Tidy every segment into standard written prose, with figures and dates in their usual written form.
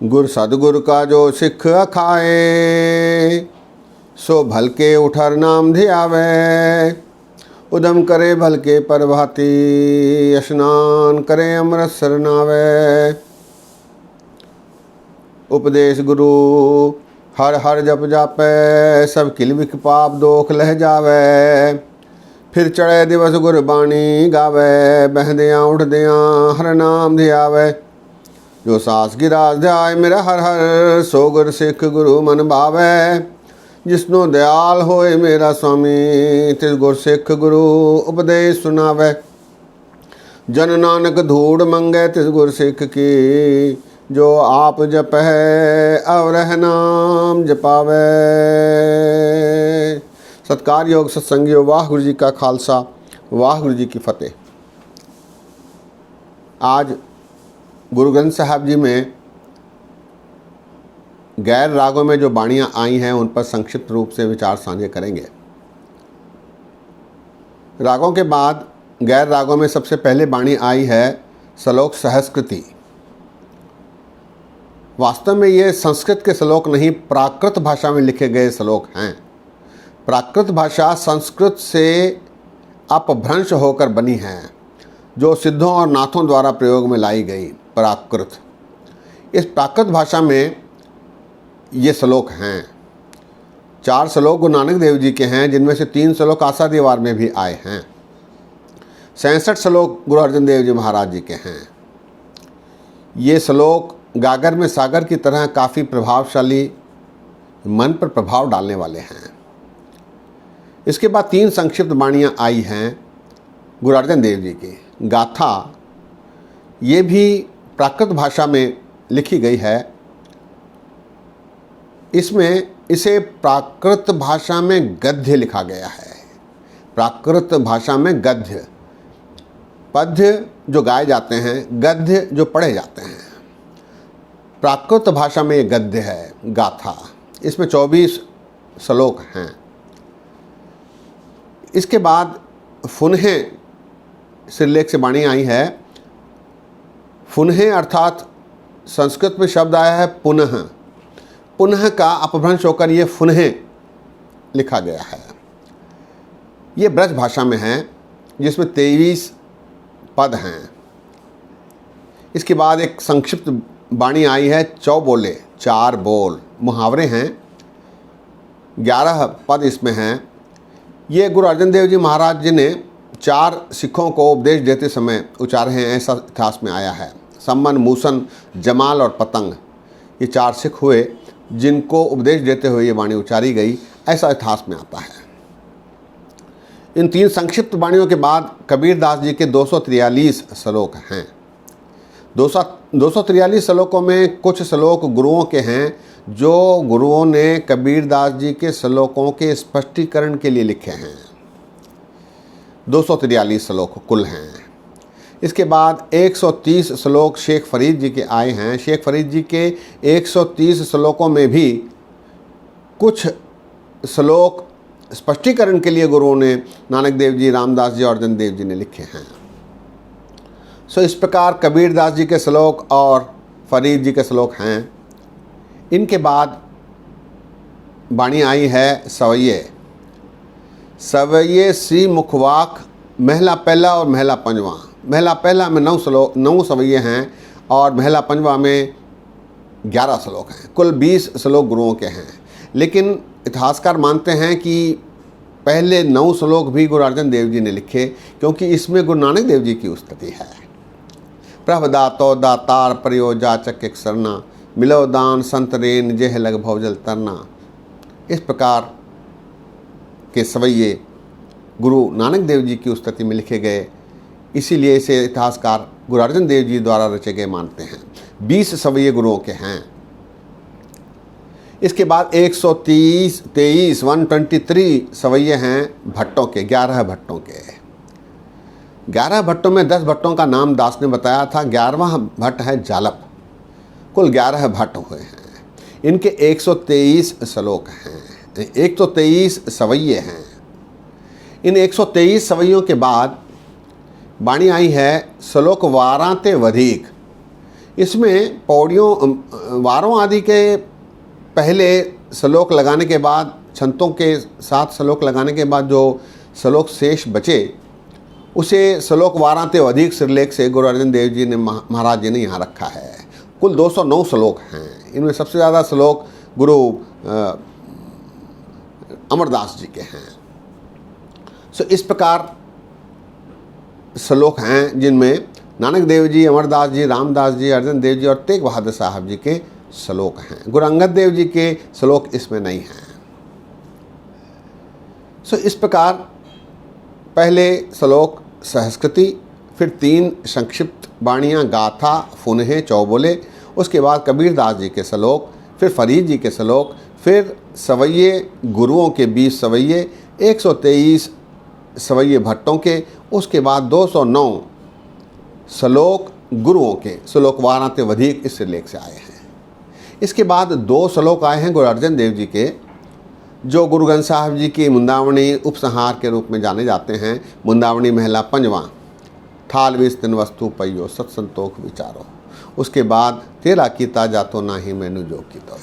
गुर सदगुरु का जो सिख खाए, सो भलके उठर नाम धियावे। उदम करे भलके परभाती, स्नान करे अमृत सरनावे। उपदेश गुरु हर हर जप जापै, सब किल बिख पाप दोख लह जावे। फिर चढ़े दिवस गुरबाणी गावे, बहदियाँ उठदियाँ हर नाम धियावे। जो सास गिराज ध्याय मेरा हर हर, सो गुर सिख गुरु मन भावे। जिसनो दयाल होए मेरा स्वामी, तिस गुर सिख गुरु उपदेश सुनावे। जन नानक धूड़ मंगे तिस गुर सिख की, जो आप जप है अवरह नाम जपावे। सत्कार योग सत्संगियों, वाहिगुरु जी का खालसा, वाहिगुरु जी की फतेह। आज गुरु ग्रंथ साहब जी में गैर रागों में जो बाणियाँ आई हैं उन पर संक्षिप्त रूप से विचार साझे करेंगे। रागों के बाद गैर रागों में सबसे पहले बाणी आई है श्लोक सहस्कृति। वास्तव में ये संस्कृत के श्लोक नहीं, प्राकृत भाषा में लिखे गए श्लोक हैं। प्राकृत भाषा संस्कृत से अपभ्रंश होकर बनी है, जो सिद्धों और नाथों द्वारा प्रयोग में लाई गई प्राकृत। इस प्राकृत भाषा में ये श्लोक हैं। 4 श्लोक गुरु नानक देव जी के हैं, जिनमें से 3 श्लोक आषाढ़ी वार में भी आए हैं। 66 श्लोक गुरु अर्जन देव जी महाराज जी के हैं। ये श्लोक गागर में सागर की तरह काफ़ी प्रभावशाली, मन पर प्रभाव डालने वाले हैं। इसके बाद 3 संक्षिप्त बाणियाँ आई हैं गुरु अर्जन देव जी की। गाथा, ये भी प्राकृत भाषा में लिखी गई है। इसमें इसे प्राकृत भाषा में गद्य लिखा गया है। प्राकृत भाषा में गद्य, पद्य जो गाए जाते हैं, गद्य जो पढ़े जाते हैं। प्राकृत भाषा में ये गद्य है गाथा। इसमें 24 श्लोक हैं। इसके बाद फुनहे श्रीलेख से बाणी आई है। फुनहे अर्थात संस्कृत में शब्द आया है पुनः। पुनः का अपभ्रंश होकर ये फुनहे लिखा गया है। ये ब्रज भाषा में है, जिसमें 23 पद हैं। इसके बाद एक संक्षिप्त बाणी आई है चौबोले, 4 बोल, मुहावरे हैं। 11 पद इसमें हैं। ये गुरु अर्जन देव जी महाराज जी ने 4 सिखों को उपदेश देते समय उच्चारे हैं, ऐसा इतिहास में आया है। सम्मन, मूसन, जमाल और पतंग, ये 4 सिख हुए जिनको उपदेश देते हुए ये वाणी उच्चारी गई, ऐसा इतिहास में आता है। इन 3 संक्षिप्त वाणियों के बाद कबीर दास जी के 243 श्लोक हैं। 243 श्लोकों में कुछ श्लोक गुरुओं के हैं, जो गुरुओं ने कबीर दास जी के श्लोकों के स्पष्टीकरण के लिए लिखे हैं। 243 श्लोक कुल हैं। इसके बाद 130 श्लोक शेख फरीद जी के आए हैं। शेख फरीद जी के 130 श्लोकों में भी कुछ श्लोक स्पष्टीकरण के लिए गुरुओं ने नानक देव जी, रामदास जी और अर्जन देव जी ने लिखे हैं। इस प्रकार कबीर दास जी के श्लोक और फरीद जी के श्लोक हैं। इनके बाद बाणी आई है सवैये। सवैये श्री मुखवाक, महला पहला और महला पंजवा। महला पहला में 9 सवैये हैं और महला पंजवा में 11 श्लोक हैं। कुल 20 श्लोक गुरुओं के हैं। लेकिन इतिहासकार मानते हैं कि पहले 9 श्लोक भी गुरु अर्जन देव जी ने लिखे, क्योंकि इसमें गुरु नानक देव जी की उस्तति है। प्रभ दातो दातार प्रयो जाचक एक सरना, मिलो दान संत रेन जेह लग भवजल तरना। इस प्रकार के सवैये गुरु नानक देव जी की उस्तति में लिखे गए, इसीलिए इसे इतिहासकार गुरु अर्जन देव जी द्वारा रचे गए मानते हैं। 20 सवैये गुरुओं के हैं। इसके बाद 123 सवैये हैं भट्टों के, 11 भट्टों के। 11 भट्टों में 10 भट्टों का नाम दास ने बताया था। 11वां भट्ट है जालप। कुल 11 भट्ट हुए हैं। इनके 123 श्लोक हैं, 123 सवैये हैं। इन 123 सवैयों के बाद बाणी आई है श्लोक वारांते वधिक। इसमें पौड़ियों वारों आदि के पहले श्लोक लगाने के बाद, छंतों के साथ श्लोक लगाने के बाद जो श्लोक शेष बचे उसे श्लोक वारांते अधिक श्रीलेख से गुरु अर्जन देव जी ने महाराज जी ने यहाँ रखा है। कुल 209 श्लोक हैं। इनमें सबसे ज़्यादा श्लोक गुरु अमरदास जी के हैं। सो इस प्रकार श्लोक हैं जिनमें नानक देव जी, अमरदास जी, रामदास जी, अर्जन देव जी और तेग बहादुर साहब जी के श्लोक हैं। गुरु अंगद देव जी के श्लोक इसमें नहीं हैं। सो इस प्रकार पहले श्लोक सहस्कृति, फिर 3 संक्षिप्त बाणियाँ गाथा, फुनहे, चौबोले, उसके बाद कबीरदास जी के श्लोक, फिर फरीद जी के श्लोक, फिर सवैये गुरुओं के 20 सवैये, 123 सवैये भट्टों के, उसके बाद 209 श्लोक गुरुओं के, श्लोक वारांते वधिक इस लेख से आए हैं। इसके बाद 2 श्लोक आए हैं गुरु अर्जन देव जी के, जो गुरु ग्रंथ साहब जी की मुंदावणी उपसंहार के रूप में जाने जाते हैं। मुंदावणी महला 5वां, थाल विस तिन वस्तु पइयो सत्संतोख विचारो, उसके बाद तेरा कीता जातो नाही मैनू जो की तो।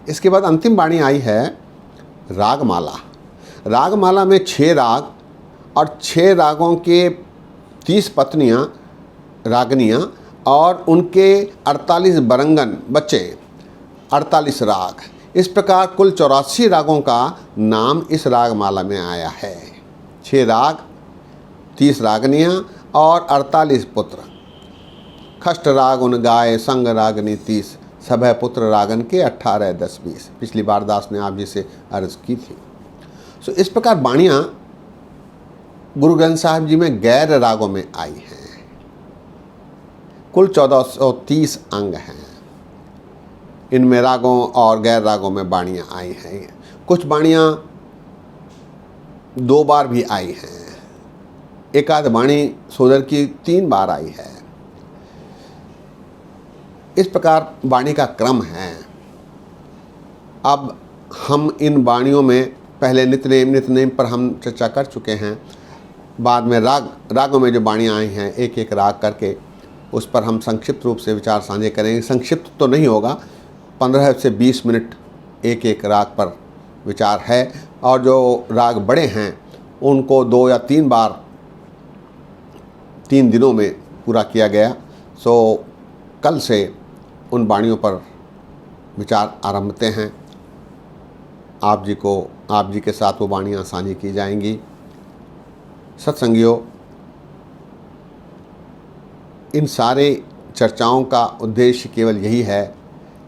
इसके बाद अंतिम वाणी आई है रागमाला। रागमाला में 6 राग और 6 रागों के 30 पत्नियाँ रागनियाँ और उनके 48 बरंगन बच्चे, 48 राग। इस प्रकार कुल 84 रागों का नाम इस रागमाला में आया है। 6 राग, 30 रागनियाँ और 48 पुत्र। खष्ट राग उन गाय, संग रागनी 30, सब है पुत्र रागन के 18, 10, 20। पिछली बार दास ने आप जी से अर्ज की थी। सो इस प्रकार वाणियाँ गुरु ग्रंथ साहब जी में गैर रागों में आई हैं। कुल 1430 अंग हैं। इनमें रागों और गैर रागों में वाणियाँ आई हैं। कुछ वाणियाँ 2 बार भी आई हैं। एक आध वाणी सोदर की 3 बार आई है। इस प्रकार वाणी का क्रम है। अब हम इन वाणियों में पहले नित्यनेम पर हम चर्चा कर चुके हैं। बाद में रागों में जो वाणियाँ आई हैं, एक एक राग करके उस पर हम संक्षिप्त रूप से विचार साझे करेंगे। संक्षिप्त तो नहीं होगा, 15 से 20 मिनट एक एक राग पर विचार है। और जो राग बड़े हैं उनको 2 या 3 बार 3 दिनों में पूरा किया गया। सो कल से उन वाणियों पर विचार आरंभते हैं। आप जी के साथ वो वाणियाँ साझी की जाएंगी। सत्संगियों, इन सारे चर्चाओं का उद्देश्य केवल यही है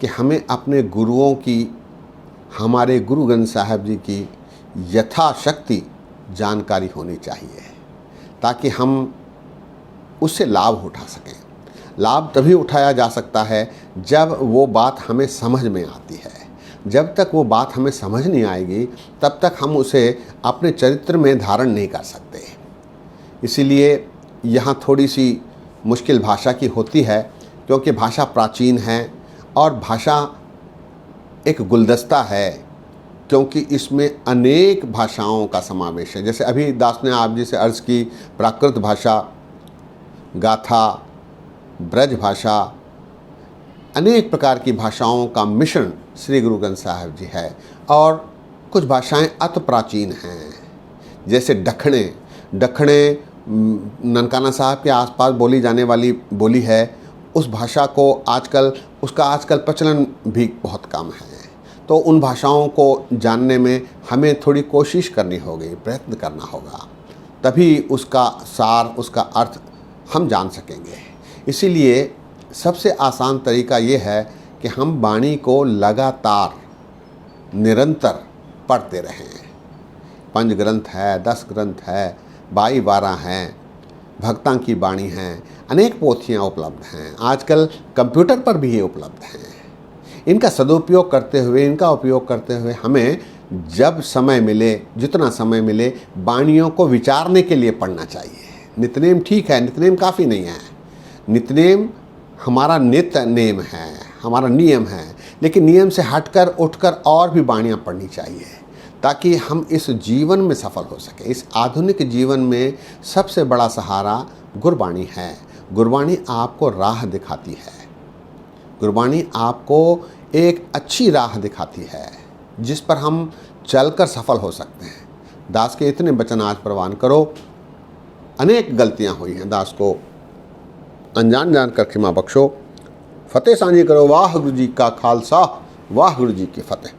कि हमें अपने गुरुओं की, हमारे गुरु ग्रंथ साहब जी की यथाशक्ति जानकारी होनी चाहिए, ताकि हम उससे लाभ उठा सकें। लाभ तभी उठाया जा सकता है जब वो बात हमें समझ में आती है। जब तक वो बात हमें समझ नहीं आएगी तब तक हम उसे अपने चरित्र में धारण नहीं कर सकते। इसीलिए यहाँ थोड़ी सी मुश्किल भाषा की होती है, क्योंकि भाषा प्राचीन है और भाषा एक गुलदस्ता है, क्योंकि इसमें अनेक भाषाओं का समावेश है। जैसे अभी दास ने आप जी से अर्ज़ की, प्राकृत भाषा, गाथा, ब्रज भाषा, अनेक प्रकार की भाषाओं का मिश्रण श्री गुरु ग्रंथ साहब जी है। और कुछ भाषाएं अति प्राचीन हैं, जैसे दखणे ननकाना साहब के आसपास बोली जाने वाली बोली है। उस भाषा को उसका आजकल प्रचलन भी बहुत कम है। तो उन भाषाओं को जानने में हमें थोड़ी कोशिश करनी होगी, प्रयत्न करना होगा, तभी उसका सार, उसका अर्थ हम जान सकेंगे। इसीलिए सबसे आसान तरीका ये है कि हम वाणी को लगातार निरंतर पढ़ते रहें। 5 ग्रंथ है, 10 ग्रंथ है, 22-12 हैं, भक्तां की वाणी हैं, अनेक पोथियाँ उपलब्ध हैं। आजकल कंप्यूटर पर भी ये उपलब्ध हैं। इनका सदुपयोग करते हुए, इनका उपयोग करते हुए हमें जब समय मिले, जितना समय मिले, वाणियों को विचारने के लिए पढ़ना चाहिए। नित्यनेम ठीक है, नित्यनेम काफ़ी नहीं है। नित्यनेम हमारा नित्य नेम है, हमारा नियम है, लेकिन नियम से हटकर उठकर और भी वाणियाँ पढ़नी चाहिए, ताकि हम इस जीवन में सफल हो सकें। इस आधुनिक जीवन में सबसे बड़ा सहारा गुरबाणी है। गुरबाणी आपको राह दिखाती है। गुरबाणी आपको एक अच्छी राह दिखाती है जिस पर हम चलकर सफल हो सकते हैं। दास के इतने वचन आज प्रवान करो। अनेक गलतियां हुई हैं, दास को अनजान जानकर क्षमा बख्शो। फतेह सांझी करो। वाहिगुरू जी का खालसा, वाहिगुरू जी की फतेह।